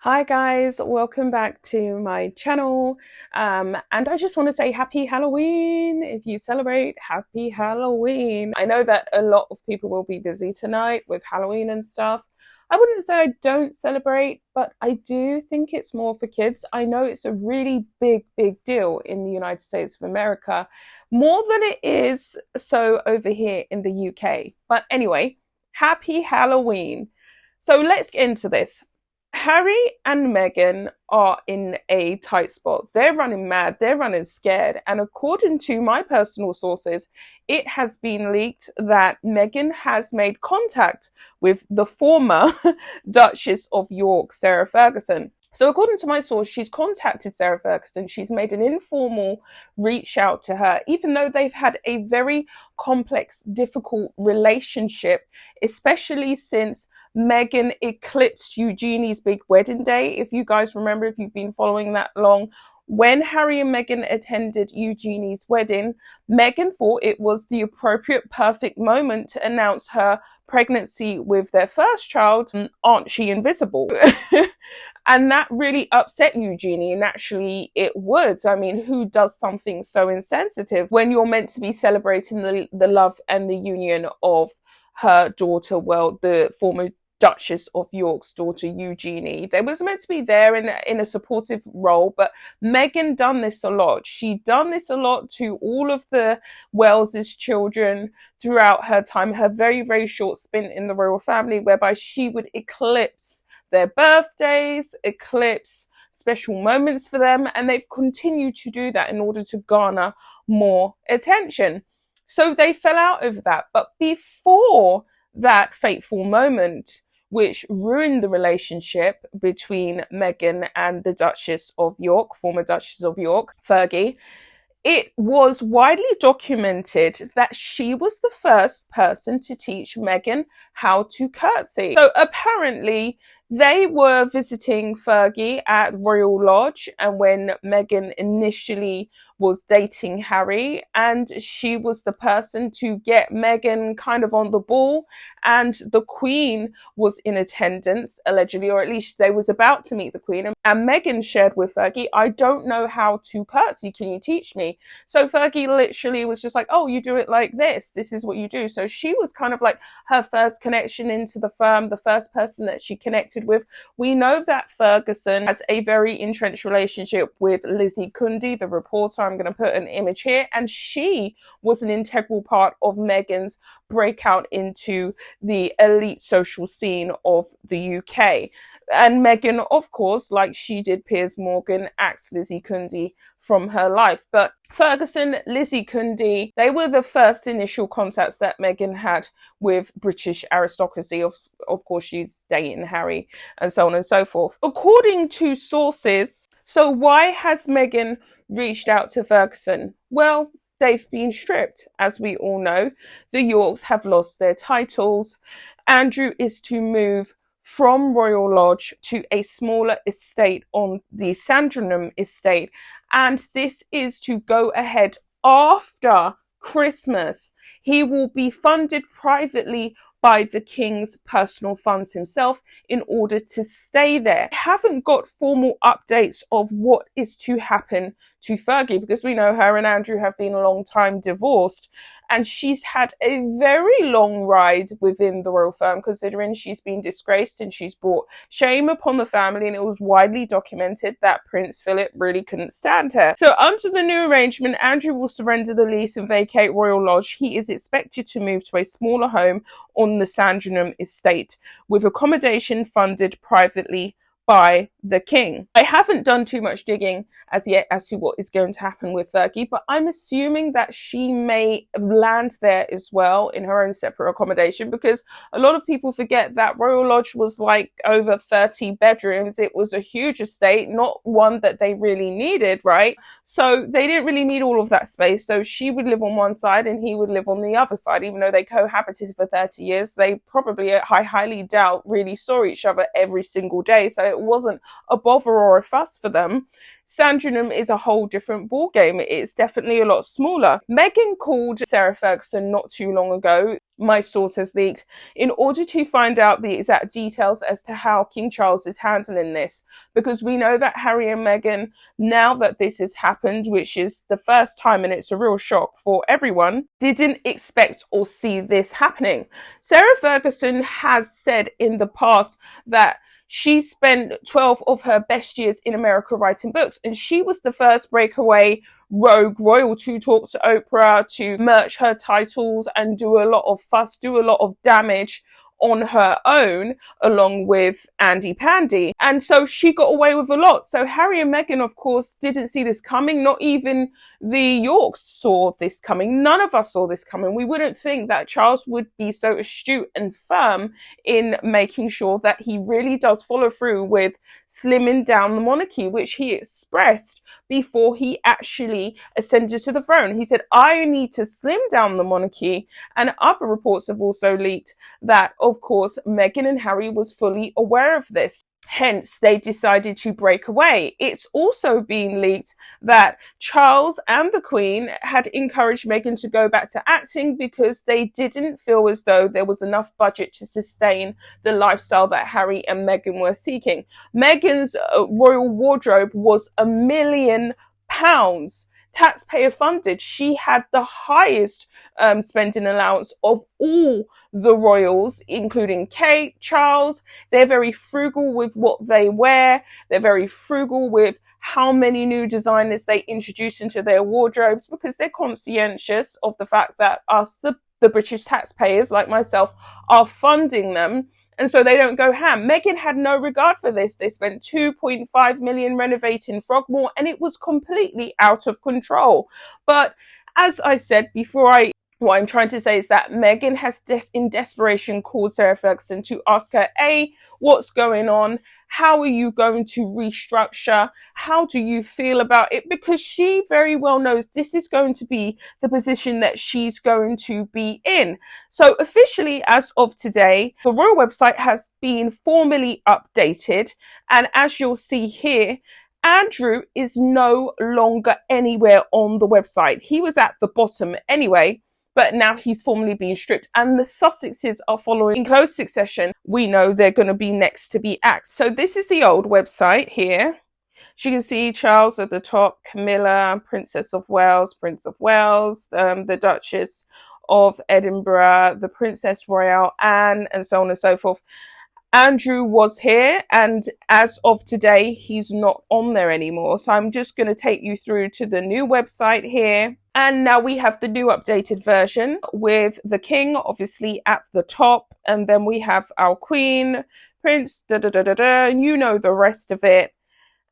Hi guys, welcome back to my channel. And I just want to say happy Halloween. If you celebrate, happy Halloween. I know that a lot of people will be busy tonight with Halloween and stuff. I wouldn't say I don't celebrate, but I do think it's more for kids. I know it's a really big deal in the United States of America, more than it is so over here in the UK. But anyway, happy Halloween. So let's get into this. Harry and Meghan are in a tight spot. They're running mad, they're running scared. And according to my personal sources, it has been leaked that Meghan has made contact with the former Duchess of York, Sarah Ferguson. So according to my source, she's contacted Sarah Ferguson. She's made an informal reach out to her, even though they've had a very complex, difficult relationship, especially since Meghan eclipsed Eugenie's big wedding day. If you guys remember, if you've been following that long, when Harry and Meghan attended Eugenie's wedding, Meghan thought it was the appropriate, perfect moment to announce her pregnancy with their first child. Aren't she invisible? And that really upset Eugenie, and actually it would. I mean, who does something so insensitive when you're meant to be celebrating the love and the union of her daughter, well, the former Duchess of York's daughter, Eugenie. They was meant to be there in a supportive role, but Meghan done this a lot. She done this a lot to all of the Wells's children throughout her time, her very short stint in the royal family, whereby she would eclipse their birthdays, eclipse special moments for them, and they've continued to do that in order to garner more attention. So they fell out over that. But before that fateful moment, which ruined the relationship between Meghan and the Duchess of York, former Duchess of York, Fergie, it was widely documented that she was the first person to teach Meghan how to curtsy. So apparently they were visiting Fergie at Royal Lodge, and when Meghan initially was dating Harry, and she was the person to get Meghan kind of on the ball, and the Queen was in attendance, allegedly, or at least they was about to meet the Queen, and Meghan shared with Fergie, I don't know how to curtsy, can you teach me? So Fergie literally was just like, oh, you do it like this is what you do. So she was kind of like her first connection into the firm, the first person that she connected with. We know that Ferguson has a very entrenched relationship with Lizzie Cundy, the reporter. I'm going to put an image here, and she was an integral part of Meghan's breakout into the elite social scene of the UK. And Meghan, of course, like she did Piers Morgan, axed Lizzie Cundy from her life. But Ferguson, Lizzie Cundy, they were the first initial contacts that Meghan had with British aristocracy. Of course, she's dating Harry and so on and so forth. According to sources, so why has Meghan reached out to Ferguson? Well, they've been stripped, as we all know. The Yorks have lost their titles. Andrew is to move from Royal Lodge to a smaller estate on the Sandringham estate, and this is to go ahead after Christmas. He will be funded privately by the King's personal funds himself in order to stay there. I haven't got formal updates of what is to happen to Fergie, because we know her and Andrew have been a long time divorced, and she's had a very long ride within the royal firm, considering she's been disgraced and she's brought shame upon the family, and it was widely documented that Prince Philip really couldn't stand her. So under the new arrangement, Andrew will surrender the lease and vacate Royal Lodge. He is expected to move to a smaller home on the Sandringham estate, with accommodation funded privately by the King. I haven't done too much digging as yet as to what is going to happen with Fergie, but I'm assuming that she may land there as well in her own separate accommodation, because a lot of people forget that Royal Lodge was like over 30 bedrooms. It was a huge estate, not one that they really needed, right? So they didn't really need all of that space. So she would live on one side and he would live on the other side. Even though they cohabited for 30 years, they probably, I highly doubt, really saw each other every single day. So it wasn't a bother or a fuss for them. Sandringham is a whole different ballgame. It's definitely a lot smaller. Meghan called Sarah Ferguson not too long ago, my source has leaked, in order to find out the exact details as to how King Charles is handling this. Because we know that Harry and Meghan, now that this has happened, which is the first time and it's a real shock for everyone, didn't expect or see this happening. Sarah Ferguson has said in the past that she spent 12 of her best years in America writing books, and she was the first breakaway rogue royal to talk to Oprah, to merch her titles and do a lot of fuss, do a lot of damage on her own, along with Andy Pandy. And so she got away with a lot. So Harry and Meghan, of course, didn't see this coming. Not even the Yorks saw this coming. None of us saw this coming. We wouldn't think that Charles would be so astute and firm in making sure that he really does follow through with slimming down the monarchy, which he expressed before he actually ascended to the throne. He said, I need to slim down the monarchy. And other reports have also leaked that, of course, Meghan and Harry was fully aware of this. Hence, they decided to break away. It's also been leaked that Charles and the Queen had encouraged Meghan to go back to acting because they didn't feel as though there was enough budget to sustain the lifestyle that Harry and Meghan were seeking. Meghan's royal wardrobe was £1 million. Taxpayer funded. She had the highest spending allowance of all the royals, including Kate, Charles. They're very frugal with what they wear. They're very frugal with how many new designers they introduce into their wardrobes, because they're conscientious of the fact that us, the British taxpayers like myself, are funding them. And so they don't go ham. Meghan had no regard for this. They spent 2.5 million renovating Frogmore, and it was completely out of control. But as I said before, what I'm trying to say is that Meghan has in desperation called Sarah Ferguson to ask her, A, what's going on? How are you going to restructure? How do you feel about it? Because she very well knows this is going to be the position that she's going to be in. So officially, as of today, the royal website has been formally updated. And as you'll see here, Andrew is no longer anywhere on the website. He was at the bottom anyway, but now he's formally being stripped, and the Sussexes are following in close succession. We know they're going to be next to be axed. So this is the old website here. As you can see, Charles at the top, Camilla, Princess of Wales, Prince of Wales, the Duchess of Edinburgh, the Princess Royale, Anne, and so on and so forth. Andrew was here, and as of today, he's not on there anymore. So I'm just going to take you through to the new website here. And now we have the new updated version with the King, obviously, at the top. And then we have our Queen, Prince, and you know the rest of it.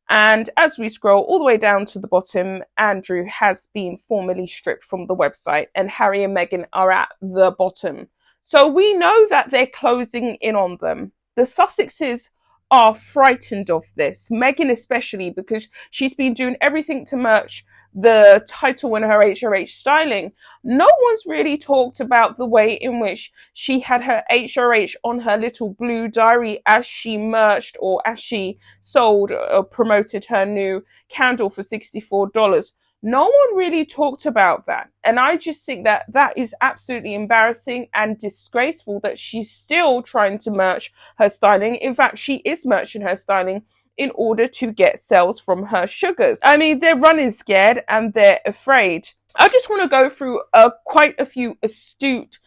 And as we scroll all the way down to the bottom, Andrew has been formally stripped from the website, and Harry and Meghan are at the bottom. So we know that they're closing in on them. The Sussexes are frightened of this, Meghan especially, because she's been doing everything to merch the title in her HRH styling. No one's really talked about the way in which she had her HRH on her little blue diary as she merched, or as she sold or promoted her new candle for $64. No one really talked about that. And I just think that that is absolutely embarrassing and disgraceful that she's still trying to merch her styling. In fact, she is merching her styling in order to get sales from her sugars. I mean, they're running scared and they're afraid. I just want to go through quite a few astute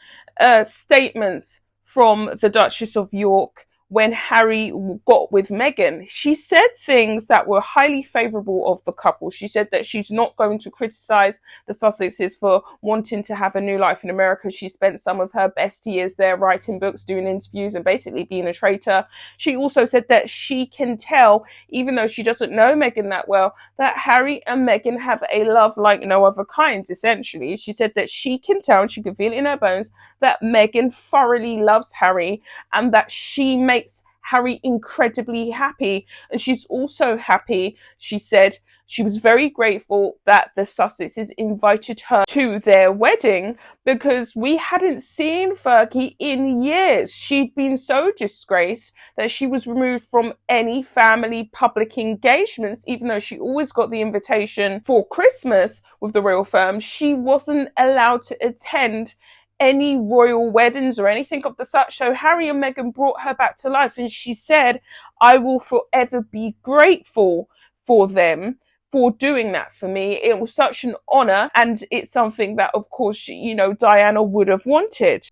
statements from the Duchess of York when Harry got with Meghan. She said things that were highly favourable of the couple. She said that she's not going to criticise the Sussexes for wanting to have a new life in America. She spent some of her best years there writing books, doing interviews, and basically being a traitor. She also said that she can tell, even though she doesn't know Meghan that well, that Harry and Meghan have a love like no other kind, essentially. She said that she can tell, and she can feel it in her bones, that Meghan thoroughly loves Harry, and that she makes Harry incredibly happy. And she's also happy, she said, she was very grateful that the Sussexes invited her to their wedding, because we hadn't seen Fergie in years. She'd been so disgraced that she was removed from any family public engagements, even though she always got the invitation for Christmas with the royal firm. She wasn't allowed to attend any royal weddings or anything of the such. So Harry and Meghan brought her back to life, and she said, I will forever be grateful for them for doing that for me. It was such an honor, and it's something that, of course, she, you know, Diana would have wanted.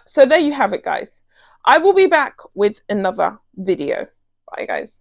So there you have it, guys. I will be back with another video. Bye, guys.